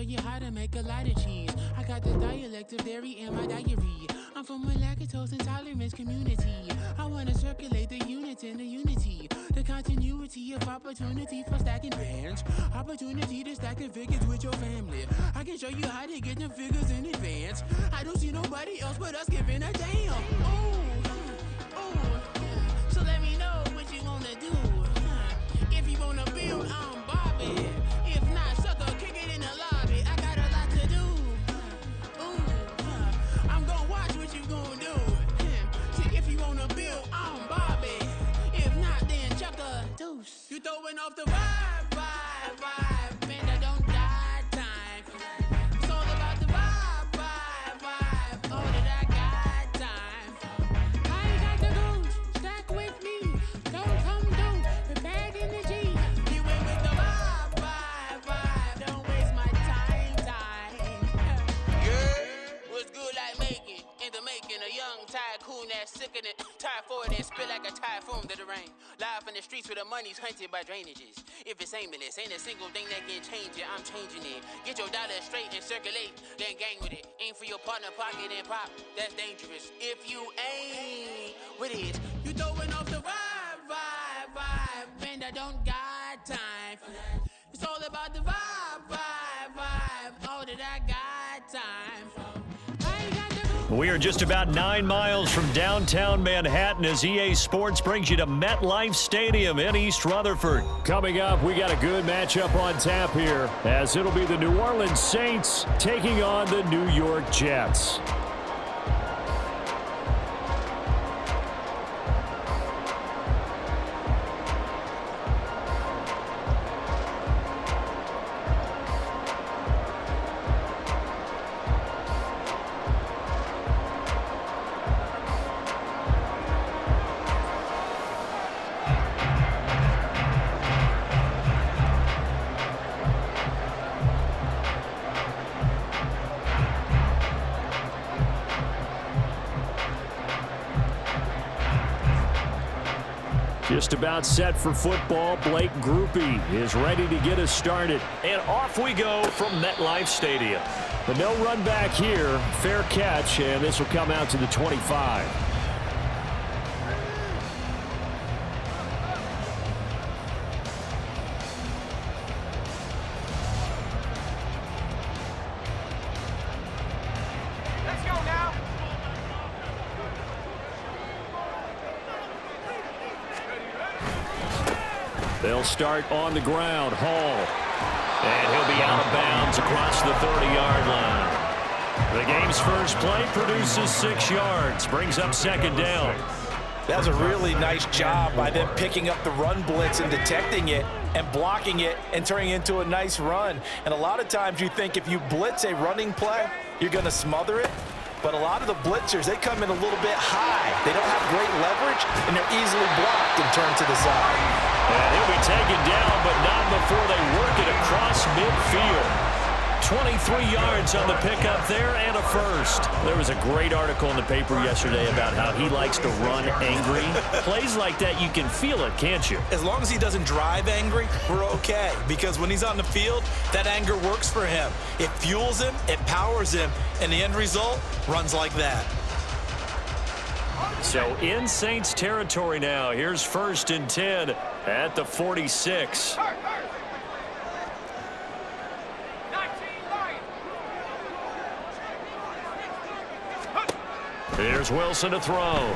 show you how to make a lot of cheese. I got the dialect of dairy in my diary. I'm from a lactose intolerance community. I wanna circulate the units in the unity. The continuity of opportunity for stacking bands. Opportunity to stack the figures with your family. I can show you how to get them figures in advance. I don't see nobody else but us giving a damn. So let me know what you wanna do. If you wanna build, I'm Bobby. If not, sucker, kick it in the lobby. I got a lot to do. I'm gonna watch what you gonna do. See, if you wanna build, I'm Bobby. If not, then chuck a deuce. You throwing off the vibe, man, I don't die time. It's all about the vibe. Oh, that I got time. I ain't got the goose, stack with me. Don't come through with bad energy. You went with the vibe. Don't waste my time. Yeah, what's good like making? In the making, a young tycoon that's sick of it. Tired for it and spit like a typhoon to the rain. Live in the streets where the money's hunted by drainages. If it's aimless, ain't a single thing that can change it. I'm changing it. Get your dollar straight and circulate, then gang with it. Aim for your partner, pocket and pop. That's dangerous. If you ain't with it, you throwing off the vibe. Man, I don't got time for that. It's all about the vibe. All that I got time for. We are just about 9 miles from downtown Manhattan as EA Sports brings you to MetLife Stadium in East Rutherford. Coming up, we got a good matchup on tap here as it'll be the New Orleans Saints taking on the New York Jets. Just about set for football. Blake Groupie is ready to get us started. And off we go from MetLife Stadium. But no run back here. Fair catch, and this will come out to the 25. They'll start on the ground. Hall. And he'll be out of bounds across the 30-yard line. The game's first play produces 6 yards. Brings up second down. That was a really nice job by them picking up the run blitz and detecting it and blocking it and turning it into a nice run. And a lot of times you think if you blitz a running play, you're going to smother it. But a lot of the blitzers, they come in a little bit high. They don't have great leverage, and they're easily blocked and turned to the side. And he'll be taken down, but not before they work it across midfield. 23 yards on the pickup there and a first. There was a great article in the paper yesterday about how he likes to run angry. Plays like that, you can feel it, can't you? As long as he doesn't drive angry, we're okay. Because when he's on the field, that anger works for him. It fuels him, it powers him, and the end result runs like that. So in Saints territory now. Here's 1st and 10 at the 46. Here's Wilson to throw.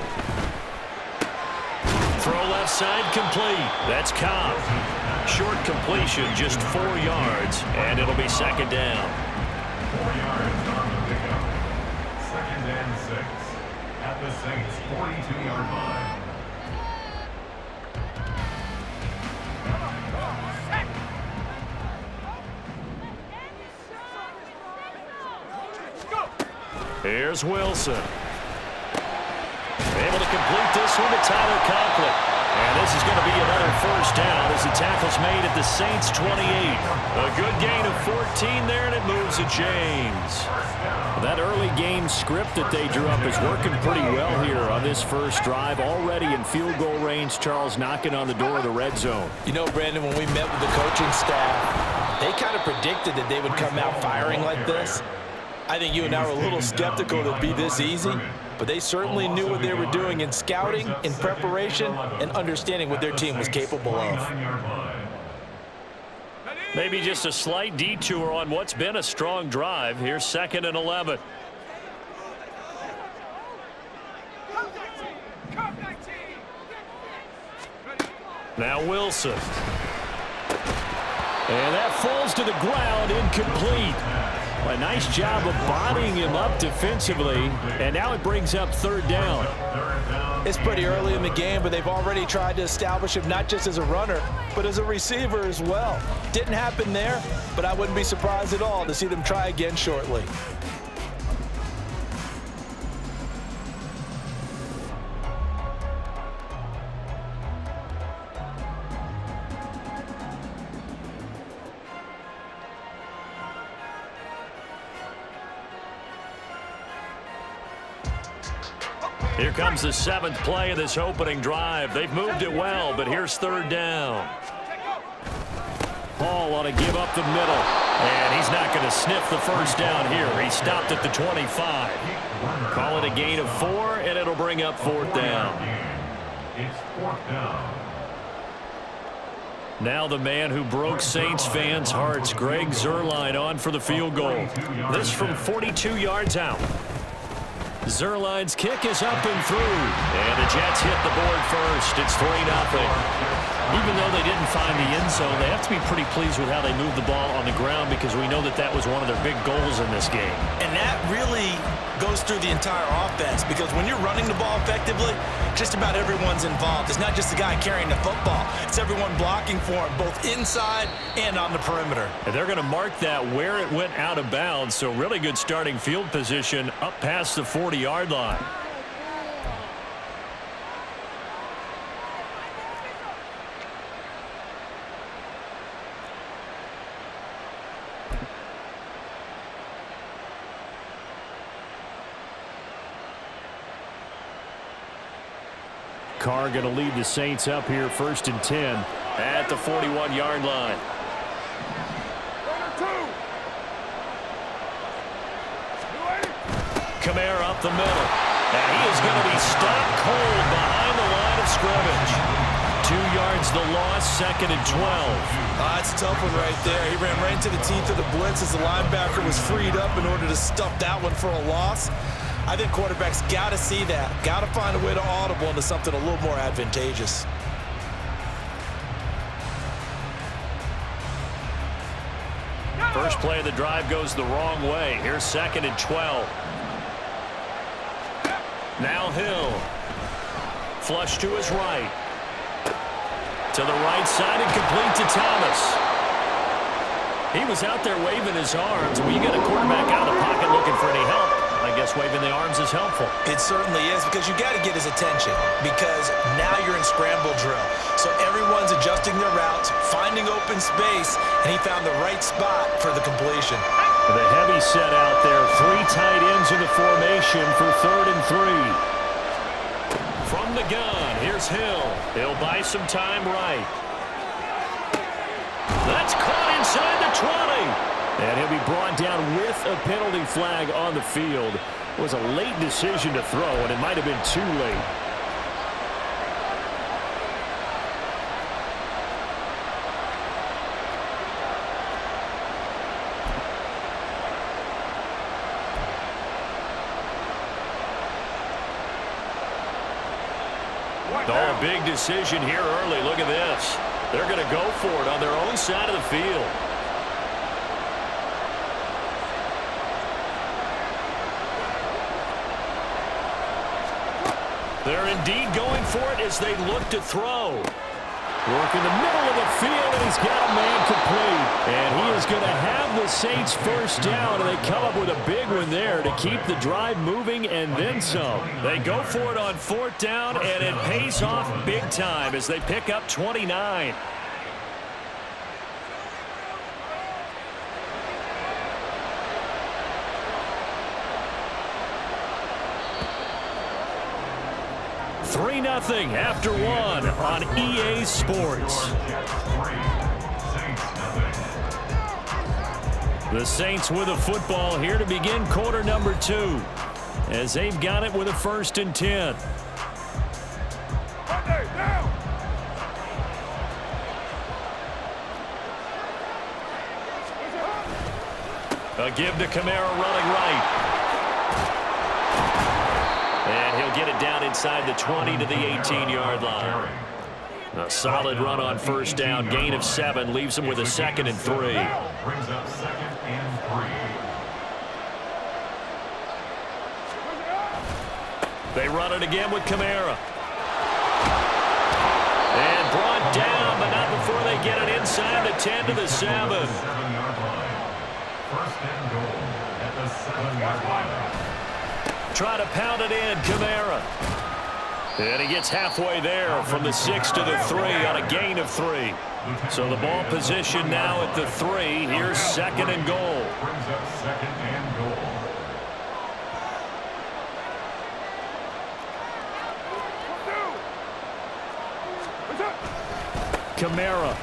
Throw left side complete. That's Cobb. Short completion, just 4 yards, and it'll be second down. 4 yards on the pickup. 2nd and 6 at the Saints 42-yard line. Here's Wilson. Able to complete this one to Tyler Conklin. And this is going to be another first down as the tackle's made at the Saints' 28. A good gain of 14 there, and it moves the chains. That early game script that they drew up is working pretty well here on this first drive. Already in field goal range, Charles knocking on the door of the red zone. You know, Brandon, when we met with the coaching staff, they kind of predicted that they would come out firing like this. I think you and I were a little skeptical that it'd be this easy, but they certainly knew what they were doing in scouting, in preparation, and understanding what their team was capable of. Maybe just a slight detour on what's been a strong drive. Here's 2nd and 11. Now Wilson. And that falls to the ground, incomplete. A nice job of bodying him up defensively, and now it brings up 3rd down. It's pretty early in the game, but they've already tried to establish him not just as a runner, but as a receiver as well. Didn't happen there, but I wouldn't be surprised at all to see them try again shortly. Here comes the 7th play of this opening drive. They've moved it well, but here's 3rd down. Hall ought to give up the middle, and he's not going to sniff the first down here. He stopped at the 25. Call it a gain of 4, and it'll bring up 4th down. It's 4th down. Now the man who broke Saints fans' hearts, Greg Zuerlein, on for the field goal. This from 42 yards out. Zuerlein's kick is up and through, and the Jets hit the board first. It's 3-0. Even though they didn't find the end zone, they have to be pretty pleased with how they moved the ball on the ground, because we know that that was one of their big goals in this game. And that really goes through the entire offense, because when you're running the ball effectively, just about everyone's involved. It's not just the guy carrying the football. It's everyone blocking for him, both inside and on the perimeter. And they're going to mark that where it went out of bounds, so really good starting field position up past the 40-yard line. Carr going to lead the Saints up here 1st and 10 at the 41-yard line. Kamara up the middle. And he is going to be stopped cold behind the line of scrimmage. 2 yards the loss, 2nd and 12. That's a tough one right there. He ran right into the teeth of the blitz as the linebacker was freed up in order to stuff that one for a loss. I think quarterbacks got to see that. Got to find a way to audible into something a little more advantageous. First play of the drive goes the wrong way. Here's 2nd and 12. Now Hill. Flush to his right. To the right side and complete to Thomas. He was out there waving his arms. When you got a quarterback out of the pocket looking for any help, I guess waving the arms is helpful. It certainly is, because you got to get his attention, because now you're in scramble drill. So everyone's adjusting their routes, finding open space, and he found the right spot for the completion. The heavy set out there. 3 tight ends in the formation for 3rd and 3. From the gun, here's Hill. He'll buy some time right. That's caught inside the 20. And he'll be brought down with a penalty flag on the field. It was a late decision to throw, and it might have been too late. Oh, a big decision here early. Look at this. They're going to go for it on their own side of the field. They're indeed going for it as they look to throw. Working the middle of the field, and he's got a man complete. And he is going to have the Saints first down, and they come up with a big one there to keep the drive moving and then some. They go for it on fourth down, and it pays off big time as they pick up 29. Three 3-0 after one on EA Sports. The Saints with a football here to begin quarter number 2 as they've got it with a 1st and 10. A give to Kamara running right. And he'll get it down inside the 20 to the 18-yard line. A solid run on first down. Gain of 7 leaves him with a 2nd and 3. Brings up 2nd and 3. They run it again with Kamara. And brought down, but not before they get it inside the 10 to the 7. 7-yard line. 1st and goal at the 7-yard line. Try to pound it in, Kamara. And he gets halfway there from the 6 to the 3 on a gain of 3. So the ball position now at the 3. Here's 2nd and goal. Brings up 2nd and goal. Kamara.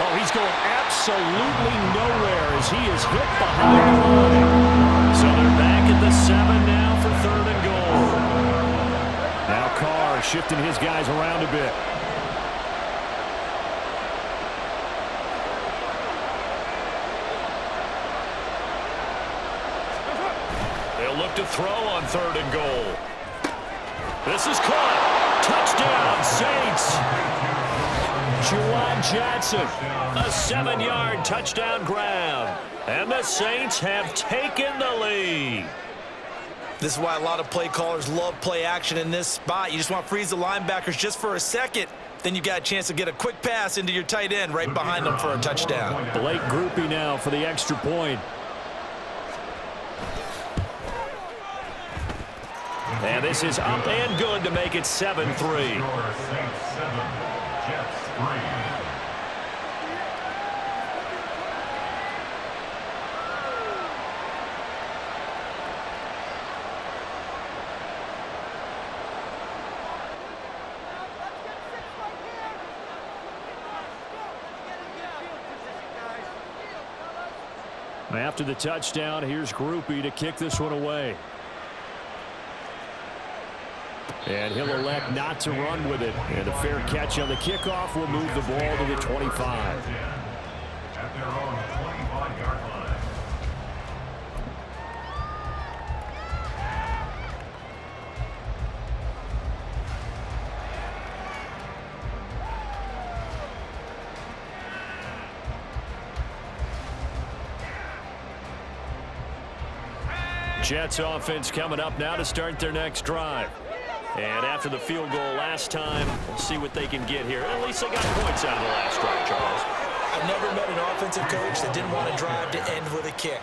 Oh, he's going absolutely nowhere as he is hit behind the line. So they're back at the 7 now for 3rd and goal. Now Carr shifting his guys around a bit. They'll look to throw on 3rd and goal. This is caught. Touchdown, Saints. Juwan Johnson, a 7-yard touchdown grab. And the Saints have taken the lead. This is why a lot of play callers love play action in this spot. You just want to freeze the linebackers just for a second. Then you got a chance to get a quick pass into your tight end right behind them for a touchdown. Blake Groupie now for the extra point. And this is up and good to make it 7-3. Saints 7, Jets 3. After the touchdown, here's Groupie to kick this one away. And he'll elect not to run with it. And a fair catch on the kickoff will move the ball to the 25. At their own 25-yard line. Jets offense coming up now to start their next drive. And after the field goal last time, we'll see what they can get here. At least they got points out of the last drive, Charles. I've never met an offensive coach that didn't want to drive to end with a kick.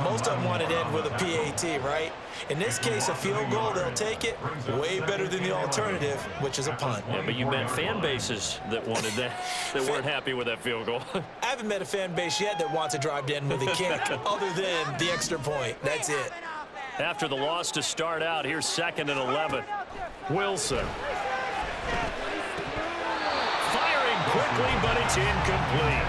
Most of them want to end with a PAT, right? In this case, a field goal, they'll take it. Way better than the alternative, which is a punt. Yeah, but you met fan bases that wanted that, that weren't happy with that field goal. I haven't met a fan base yet that wants to drive to end with a kick, other than the extra point. That's it. After the loss to start out, here's 2nd and 11. Wilson. Firing quickly, but it's incomplete.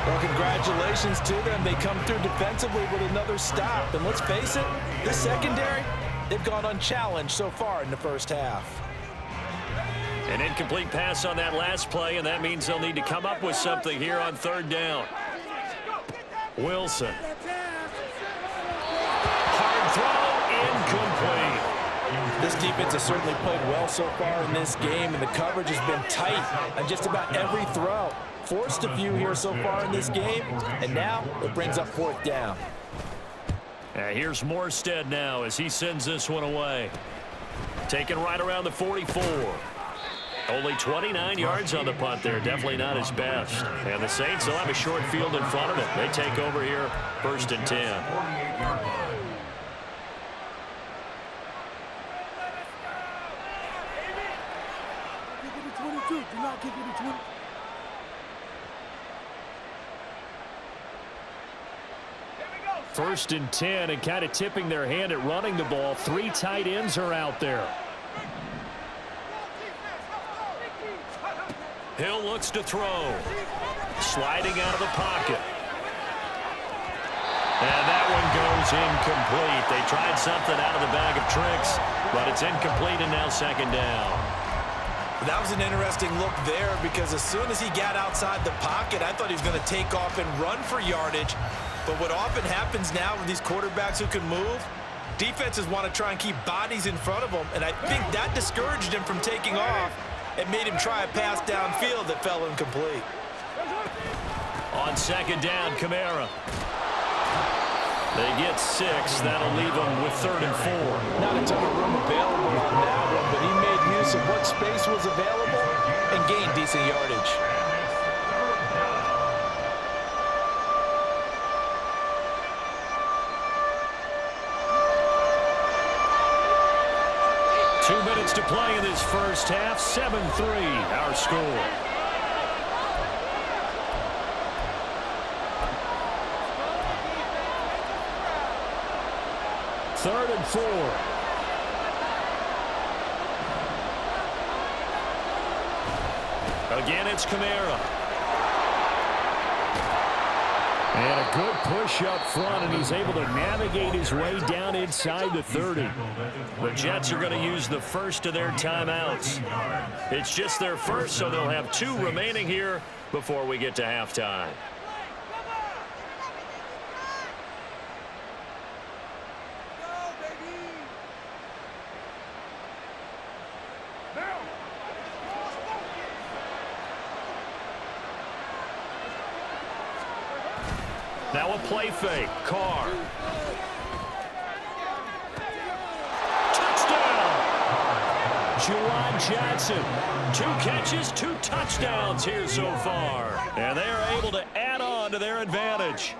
Well, congratulations to them. They come through defensively with another stop. And let's face it, this secondary, they've gone unchallenged so far in the first half. An incomplete pass on that last play, and that means they'll need to come up with something here on 3rd down. Wilson. Hard throw, incomplete. This defense has certainly played well so far in this game, and the coverage has been tight on just about every throw. Forced a few here so far in this game, and now it brings up 4th down. Here's Morstead now as he sends this one away. Taken right around the 44. Only 29 yards on the punt there. Definitely not his best. And the Saints will have a short field in front of them. They take over here, 1st and 10. 48-yard line. First and 10, and kind of tipping their hand at running the ball. 3 tight ends are out there. Hill looks to throw. Sliding out of the pocket. And that one goes incomplete. They tried something out of the bag of tricks, but it's incomplete and now 2nd down. That was an interesting look there because as soon as he got outside the pocket, I thought he was going to take off and run for yardage. But what often happens now with these quarterbacks who can move, defenses want to try and keep bodies in front of them, and I think that discouraged him from taking off and made him try a pass downfield that fell incomplete. On 2nd down, Kamara. They get 6. That'll leave them with 3rd and 4. Not a ton of room available on that one, but he made use of what space was available and gained decent yardage. Minutes to play in this first half. 7-3 our score. Third and 4. Again, it's Kamara. And a good push up front, and he's able to navigate his way down inside the 30. The Jets are going to use the first of their timeouts. It's just their first, so they'll have 2 remaining here before we get to halftime. Now a play fake. Carr. Touchdown! Juwan Johnson. 2 catches, 2 touchdowns here so far. And they are able to add on to their advantage.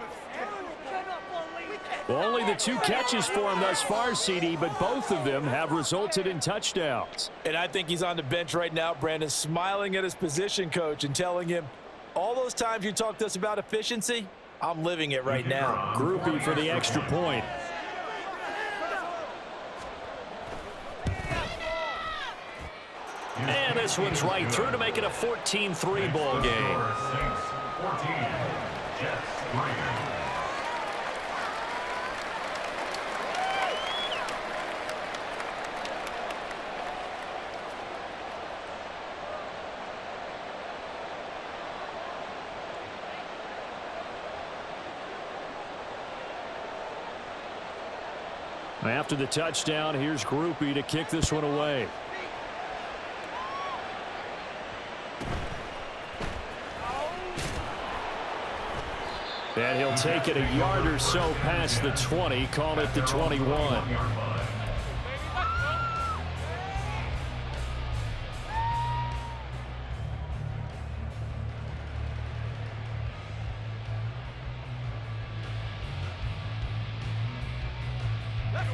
Well, only the 2 catches for him thus far, CD, but both of them have resulted in touchdowns. And I think he's on the bench right now, Brandon, smiling at his position coach and telling him, all those times you talked to us about efficiency, I'm living it right now. Groupie for the extra point. And this one's right through to make it a 14-3 ball game. 14, Jets 3. After the touchdown, here's Groupie to kick this one away. And he'll take it a yard or so past the 20, call it the 21.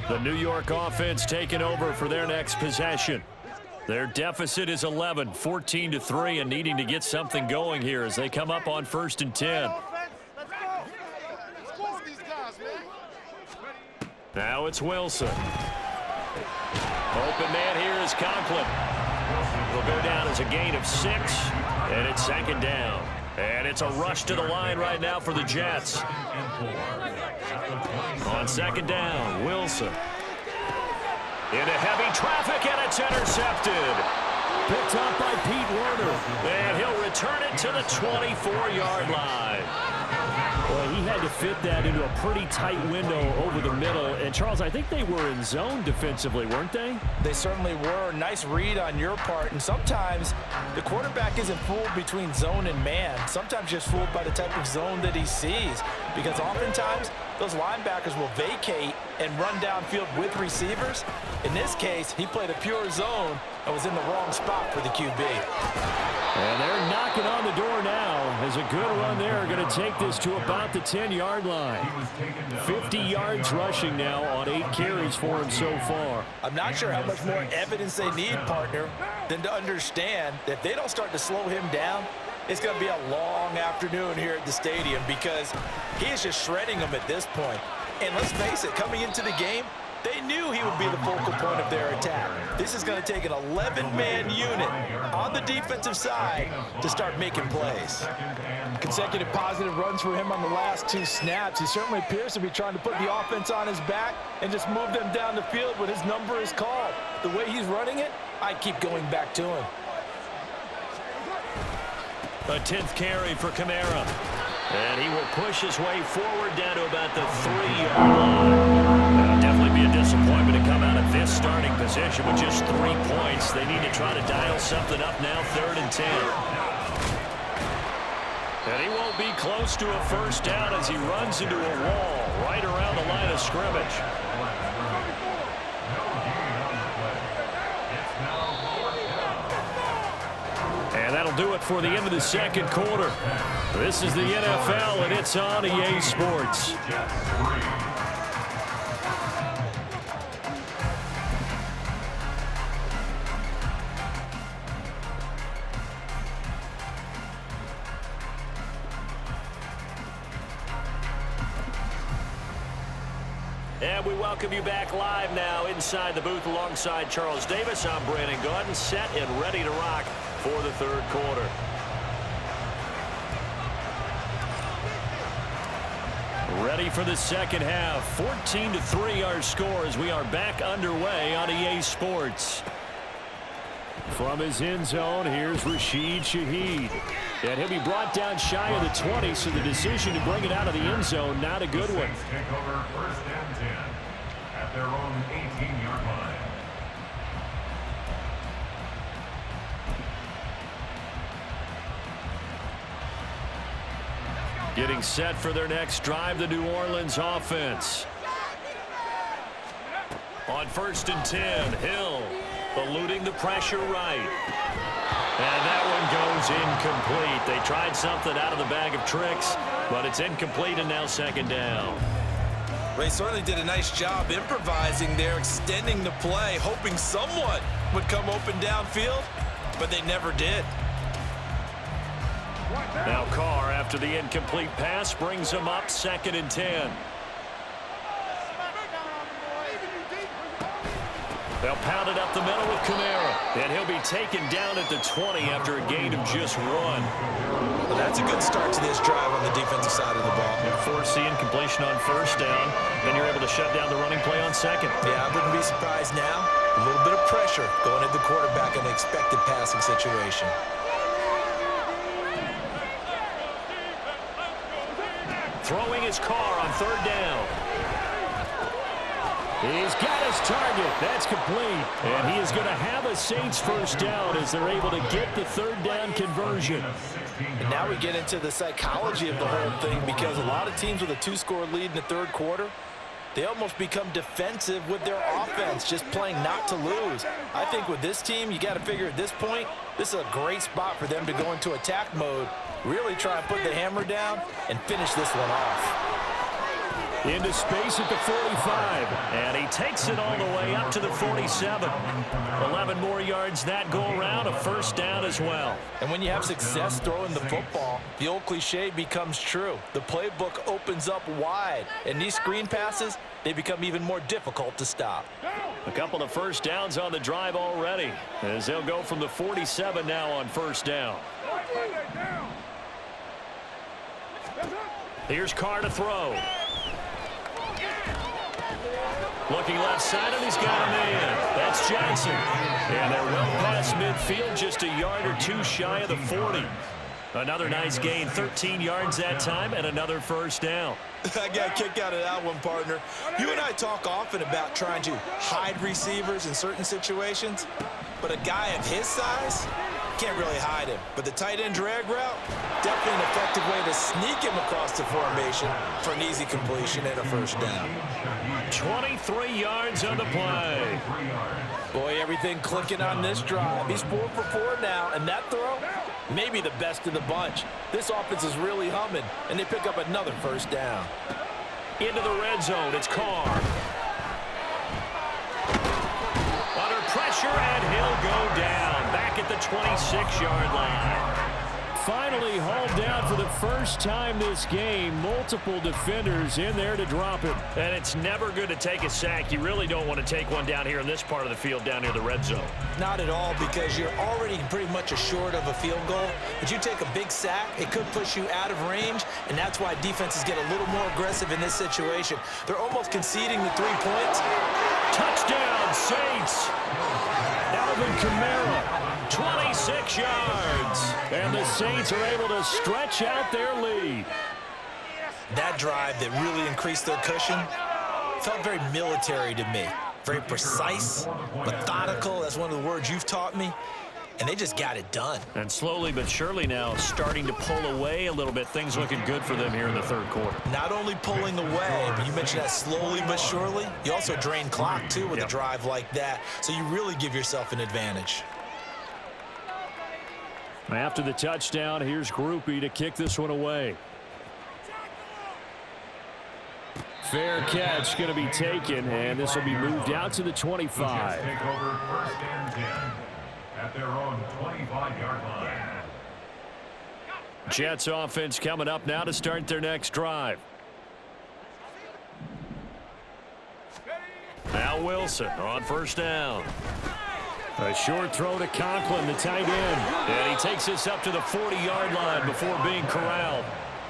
The New York offense taking over for their next possession. Their deficit is 11, 14-3, and needing to get something going here as they come up on 1st and 10. Now it's Wilson. Open man here is Conklin. Will go down as a gain of 6, and it's 2nd down. And it's a rush to the line right now for the Jets. On 2nd down, Wilson. Into heavy traffic, and it's intercepted. Picked up by Pete Werner. And he'll return it to the 24-yard line. Well, he had to fit that into a pretty tight window over the middle. And, Charles, I think they were in zone defensively, weren't they? They certainly were. Nice read on your part. And sometimes the quarterback isn't fooled between zone and man. Sometimes just fooled by the type of zone that he sees. because oftentimes those linebackers will vacate and run downfield with receivers. In this case, he played a pure zone and was in the wrong spot for the QB. And they're knocking on the door now. As a good run there, going to take this to about the 10-yard line. 50 yards rushing now on 8 carries for him so far. I'm not sure how much more evidence they need, partner, than to understand that if they don't start to slow him down, it's going to be a long afternoon here at the stadium because he is just shredding them at this point. And let's face it, coming into the game, they knew he would be the focal point of their attack. This is going to take an 11-man unit on the defensive side to start making plays. Consecutive positive runs for him on the last 2 snaps. He certainly appears to be trying to put the offense on his back and just move them down the field when his number is called. The way he's running it, I keep going back to him. A 10th carry for Kamara. And he will push his way forward down to about the 3-yard line. That'll definitely be a disappointment to come out of this starting position with just 3 points. They need to try to dial something up now, 3rd and 10. And he won't be close to a first down as he runs into a wall right around the line of scrimmage. And that'll do it for the end of the second quarter. This is the NFL, and it's on EA Sports. And we welcome you back live now inside the booth alongside Charles Davis. I'm Brandon Gaudin, set and ready to rock for the third quarter. Ready for the second half. 14-3 our score as we are back underway on EA Sports. From his end zone, here's Rashid Shaheed. And he'll be brought down shy of the 20, so the decision to bring it out of the end zone, not a good one. Take over 1st and 10 at their own 18-yard line. Getting set for their next drive, the New Orleans offense. On 1st and 10, Hill eluding the pressure right. And that one goes incomplete. They tried something out of the bag of tricks, but it's incomplete and now 2nd down. They certainly did a nice job improvising there, extending the play, hoping someone would come open downfield, but they never did. Now Carr, after the incomplete pass, brings him up 2nd and 10. They'll pound it up the middle with Kamara. And he'll be taken down at the 20 after a gain of just 1. Well, that's a good start to this drive on the defensive side of the ball. Force the incompletion on 1st down. Then you're able to shut down the running play on 2nd. Yeah, I wouldn't be surprised now. A little bit of pressure going at the quarterback in an expected passing situation. Throwing his Carr on 3rd down. He's got his target. That's complete. And he is going to have a Saints first down as they're able to get the 3rd down conversion. And now we get into the psychology of the whole thing because a lot of teams with a 2-score lead in the 3rd quarter, they almost become defensive with their offense, just playing not to lose. I think with this team, you got to figure at this point, this is a great spot for them to go into attack mode, really try and put the hammer down and finish this one off. Into space at the 45, and he takes it all the way up to the 47. 11 more yards that go around, a first down as well. And when you have success throwing the football, the old cliche becomes true. The playbook opens up wide, and these screen passes, they become even more difficult to stop. A couple of first downs on the drive already, as they'll go from the 47 now on 1st down. Here's Carr to throw. Looking left side, and he's got a man. That's Johnson. And they're well past midfield, just a yard or 2 shy of the 40. Another nice gain, 13 yards that time, and another first down. I got a kick out of that one, partner. You and I talk often about trying to hide receivers in certain situations, but a guy of his size can't really hide him. But the tight end drag route, definitely an effective way to sneak him across the formation for an easy completion and a first down. 23 yards on the play. Boy, everything clicking on this drive. He's 4 for 4 now, and that throw, maybe the best of the bunch. This offense is really humming, and they pick up another first down. Into the red zone, it's Carr. Under pressure, and he'll go down. Back at the 26-yard line. Finally hauled down for the first time this game. Multiple defenders in there to drop him. And it's never good to take a sack. You really don't want to take one down here in this part of the field down near the red zone. Not at all, because you're already pretty much assured of a field goal. But you take a big sack, it could push you out of range, and that's why defenses get a little more aggressive in this situation. They're almost conceding the 3 points. Touchdown, Saints. Alvin Kamara. 26 yards. And the Saints are able to stretch out their lead. That drive that really increased their cushion felt very military to me. Very precise, methodical. That's one of the words you've taught me. And they just got it done. And slowly but surely now starting to pull away a little bit. Things looking good for them here in the third quarter. Not only pulling away, but you mentioned that slowly but surely. You also drain clock, too, with a drive like that. So you really give yourself an advantage. After the touchdown, here's Groupie to kick this one away. Fair catch going to be taken, and this will be moved out to the 25. Take over first and 10 at their own 25-yard line. Jets offense coming up now to start their next drive. Now Wilson on first down. A short throw to Conklin, the tight end. And he takes this up to the 40-yard line before being corralled.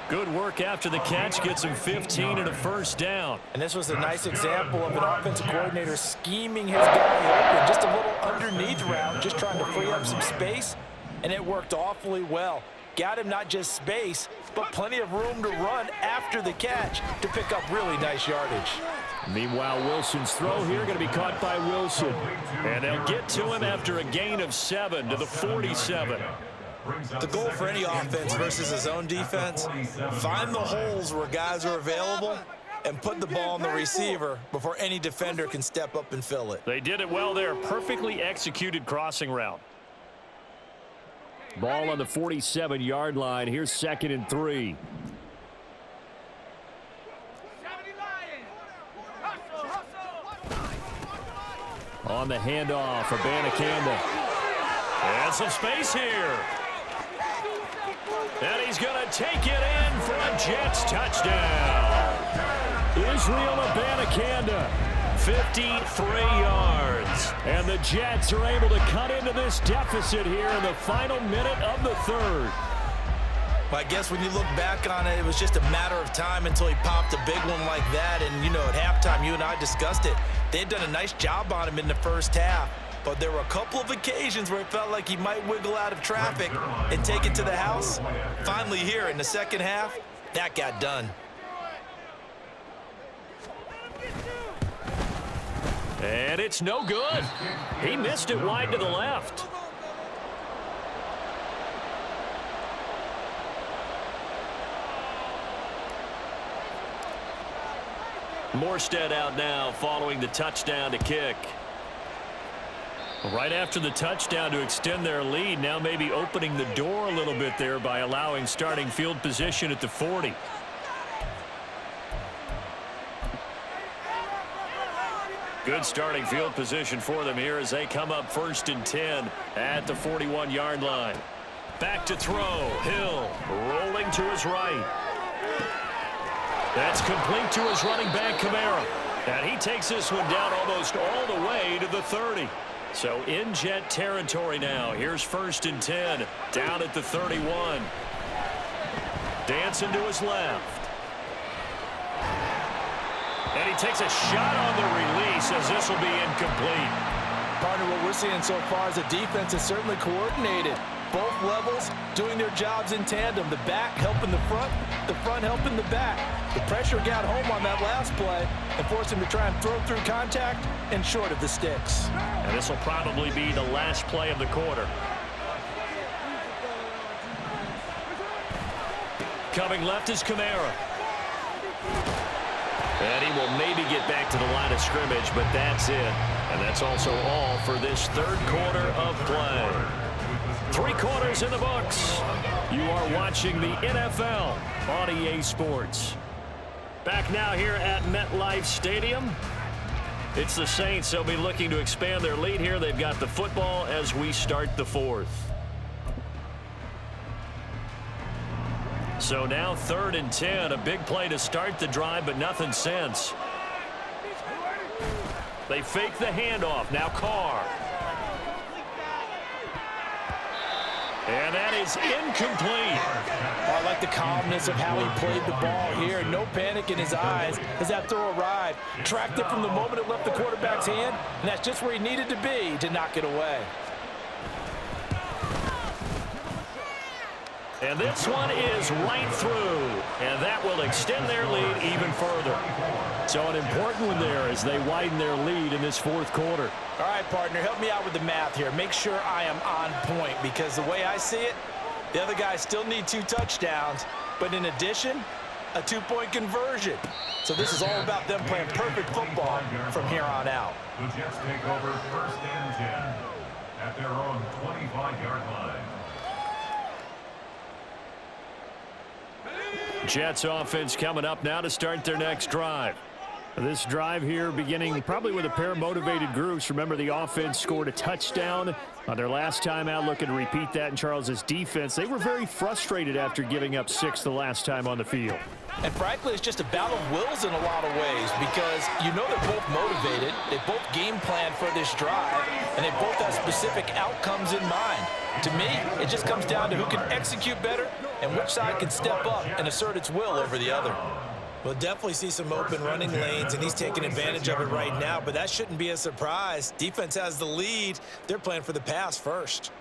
Good work after the catch. Gets him 15 and a first down. And this was a nice example of an offensive coordinator scheming his guy open. Just a little underneath route, just trying to free up some space. And it worked awfully well. Got him not just space, but plenty of room to run after the catch to pick up really nice yardage. Meanwhile, Wilson's throw here going to be caught by Wilson. And they'll get to him after a gain of 7 to the 47. The goal for any offense versus his own defense, find the holes where guys are available and put the ball on the receiver before any defender can step up and fill it. They did it well there. Perfectly executed crossing route. Ball on the 47-yard line. Here's 2nd and 3. On the handoff for Abanikanda. And some space here. And he's going to take it in for a Jets touchdown. Israel Abanikanda, 53 yards. And the Jets are able to cut into this deficit here in the final minute of the third. Well, I guess when you look back on it, it was just a matter of time until he popped a big one like that. And, you know, at halftime, you and I discussed it. They had done a nice job on him in the first half. But there were a couple of occasions where it felt like he might wiggle out of traffic and take it to the house. Finally here in the second half, that got done. And it's no good. He missed it wide to the left. Morstead out now following the touchdown to kick. Right after the touchdown to extend their lead, now maybe opening the door a little bit there by allowing starting field position at the 40. Good starting field position for them here as they come up 1st and 10 at the 41-yard line. Back to throw. Hill rolling to his right. That's complete to his running back, Kamara. And he takes this one down almost all the way to the 30. So in Jet territory now. Here's 1st and 10 down at the 31. Dancing to his left. And he takes a shot on the release as this will be incomplete. Partner, what we're seeing so far is the defense is certainly coordinated. Both levels doing their jobs in tandem. The back helping the front helping the back. The pressure got home on that last play and forced him to try and throw through contact and short of the sticks. And this will probably be the last play of the quarter. Coming left is Kamara. And he will maybe get back to the line of scrimmage, but that's it. And that's also all for this third quarter of play. 3 quarters in the books. You are watching the NFL on EA Sports. Back now here at MetLife Stadium. It's the Saints. They'll be looking to expand their lead here. They've got the football as we start the fourth. So now 3rd and 10. A big play to start the drive, but nothing since. They fake the handoff. Now Carr. And that is incomplete. I like the calmness of how he played the ball here. No panic in his eyes as that throw arrived. Tracked it from the moment it left the quarterback's hand, and that's just where he needed to be to knock it away. And this one is right through, and that will extend their lead even further. So an important one there as they widen their lead in this 4th quarter. All right, partner, help me out with the math here. Make sure I am on point, because the way I see it, the other guys still need 2 touchdowns, but in addition, a 2-point conversion. So this is all about them playing perfect football from here on out. The Jets take over 1st and 10 at their own 25-yard line. Jets offense coming up now to start their next drive. This drive here beginning probably with a pair of motivated groups. Remember, the offense scored a touchdown on their last time out. Looking to repeat that in Charles's defense. They were very frustrated after giving up 6 the last time on the field. And frankly, it's just a battle of wills in a lot of ways, because you know they're both motivated. They both game plan for this drive, and they both have specific outcomes in mind. To me, it just comes down to who can execute better and which side can step up and assert its will over the other. We'll definitely see some open running lanes, and he's taking advantage of it right now, but that shouldn't be a surprise. Defense has the lead. They're playing for the pass first.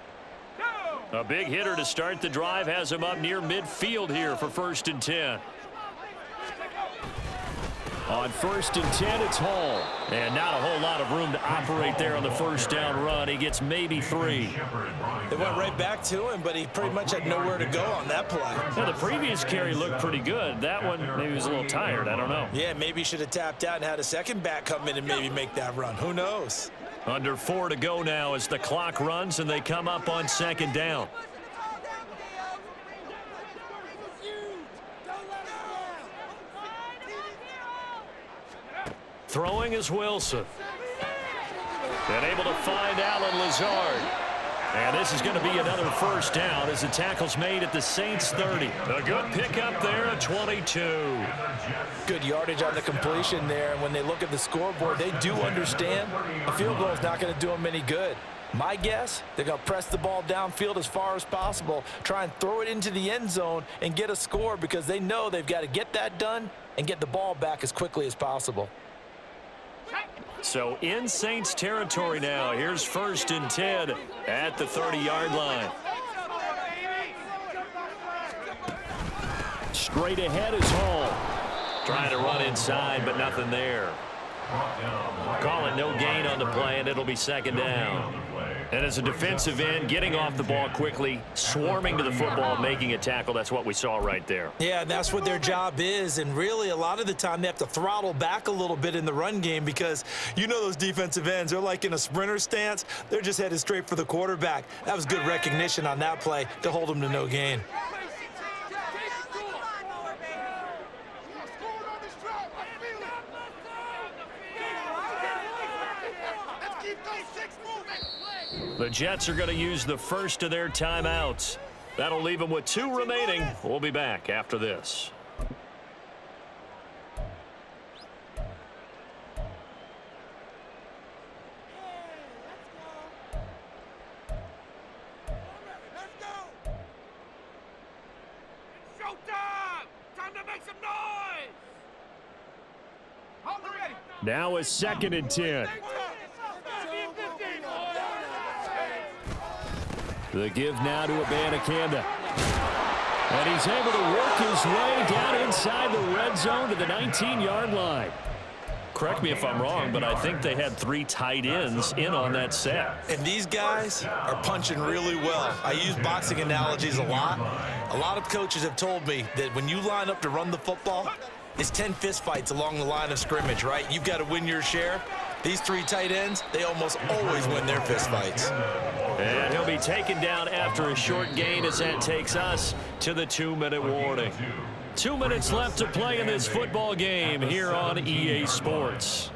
A big hitter to start the drive has him up near midfield here for 1st and 10. On 1st and 10, it's Hall. And not a whole lot of room to operate there on the 1st down run. He gets maybe 3. They went right back to him, but he pretty much had nowhere to go on that play. Well, the previous carry looked pretty good. That one, maybe he was a little tired. I don't know. Yeah, maybe he should have tapped out and had a second back come in and maybe make that run. Who knows? Under 4 to go now as the clock runs and they come up on 2nd down. Throwing is Wilson. And able to find Allen Lazard. And this is going to be another 1st down as the tackle's made at the Saints 30. A good pickup there at 22. Good yardage on the completion there. And when they look at the scoreboard, they do understand a field goal is not going to do them any good. My guess, they're going to press the ball downfield as far as possible, try and throw it into the end zone and get a score, because they know they've got to get that done and get the ball back as quickly as possible. So in Saints territory now. Here's 1st and 10 at the 30-yard line. Straight ahead is Hall. Trying to run inside, but nothing there. Call it no gain on the play, and it'll be 2nd down. And as a defensive end, getting off the ball quickly, swarming to the football, making a tackle, that's what we saw right there. Yeah, that's what their job is, and really a lot of the time they have to throttle back a little bit in the run game, because you know those defensive ends, they're like in a sprinter stance. They're just headed straight for the quarterback. That was good recognition on that play to hold them to no gain. The Jets are going to use the first of their timeouts. That'll leave them with 2 remaining. We'll be back after this. Now is 2nd and 10. The give now to Abanikanda. And he's able to work his way down inside the red zone to the 19-yard line. correct me if I'm wrong, but I think they had 3 tight ends in on that set. And these guys are punching really well. I use boxing analogies a lot. A lot of coaches have told me that when you line up to run the football, it's 10 fistfights along the line of scrimmage, right? You've got to win your share. These 3 tight ends, they almost always win their fistfights. And he'll be taken down after a short gain as that takes us to the 2-minute warning. 2 minutes left to play in this football game here on EA Sports.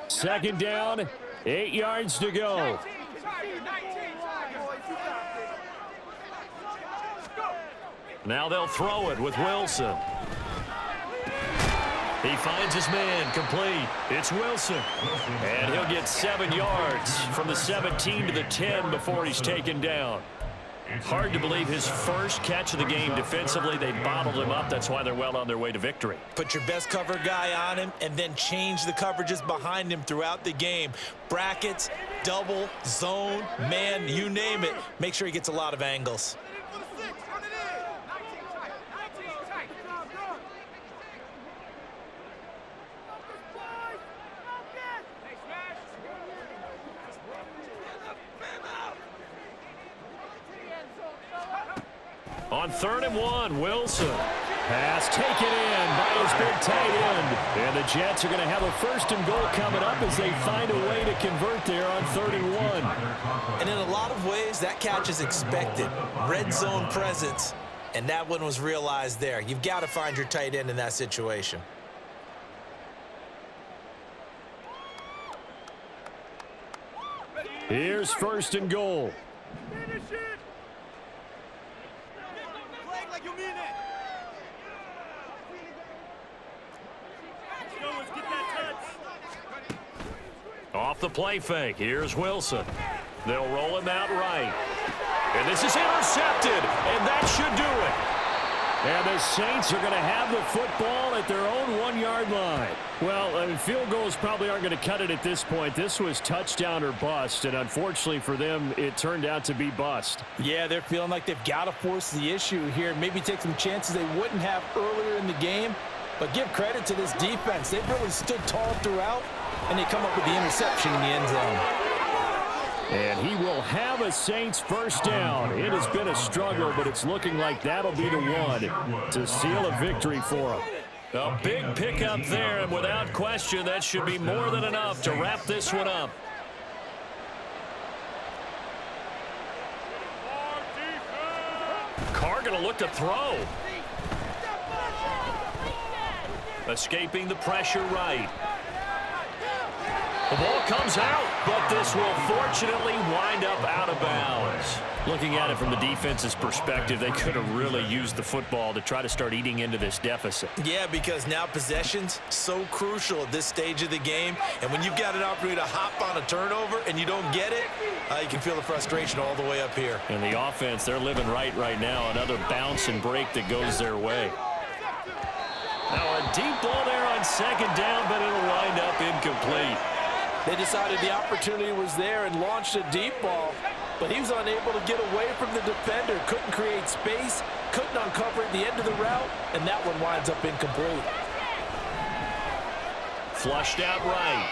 Second down, 8 yards to go. Now they'll throw it with Wilson. He finds his man, complete. It's Wilson. And he'll get 7 yards from the 17 to the 10 before he's taken down. Hard to believe his first catch of the game defensively. They bottled him up. That's why they're well on their way to victory. Put your best cover guy on him and then change the coverages behind him throughout the game. Brackets, double, zone, man, you name it. Make sure he gets a lot of angles. On 3rd and 1, Wilson. Pass taken in by his big tight end. And the Jets are going to have a 1st and goal coming up as they find a way to convert there on 3rd and 1. And in a lot of ways, that catch is expected. Red zone presence, and that one was realized there. You've got to find your tight end in that situation. Here's 1st and goal. Off the play fake, here's Wilson. They'll roll him out right. And this is intercepted, and that should do it. And the Saints are going to have the football at their own 1-yard line. Well, I mean, field goals probably aren't going to cut it at this point. This was touchdown or bust, and unfortunately for them, it turned out to be bust. Yeah, they're feeling like they've got to force the issue here, maybe take some chances they wouldn't have earlier in the game. But give credit to this defense. They've really stood tall throughout, and they come up with the interception in the end zone. And he will have a Saints 1st down. It has been a struggle, but it's looking like that'll be the one to seal a victory for him. A big pickup there, and without question, that should be more than enough to wrap this one up. Carr going to look to throw. Escaping the pressure right. The ball comes out, but this will fortunately wind up out of bounds. Looking at it from the defense's perspective, they could have really used the football to try to start eating into this deficit. Yeah, because now possession's so crucial at this stage of the game. And when you've got an opportunity to hop on a turnover and you don't get it, you can feel the frustration all the way up here. And the offense, they're living right now. Another bounce and break that goes their way. Now a deep ball there on 2nd down, but it'll wind up incomplete. They decided the opportunity was there and launched a deep ball, but he was unable to get away from the defender, couldn't create space, couldn't uncover at the end of the route, and that one winds up incomplete. Flushed out right.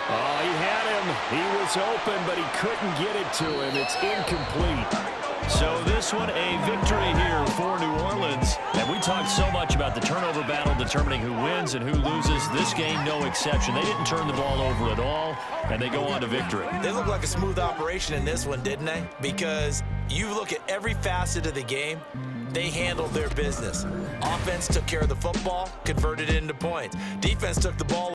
Oh, he had him. He was open, but he couldn't get it to him. It's incomplete. So this one a victory here for New Orleans. And we talked so much about the turnover battle determining who wins and who loses. This game, no exception. They didn't turn the ball over at all, and they go on to victory. They look like a smooth operation in this one, didn't they? Because you look at every facet of the game, they handled their business. Offense took care of the football, converted it into points. Defense took the ball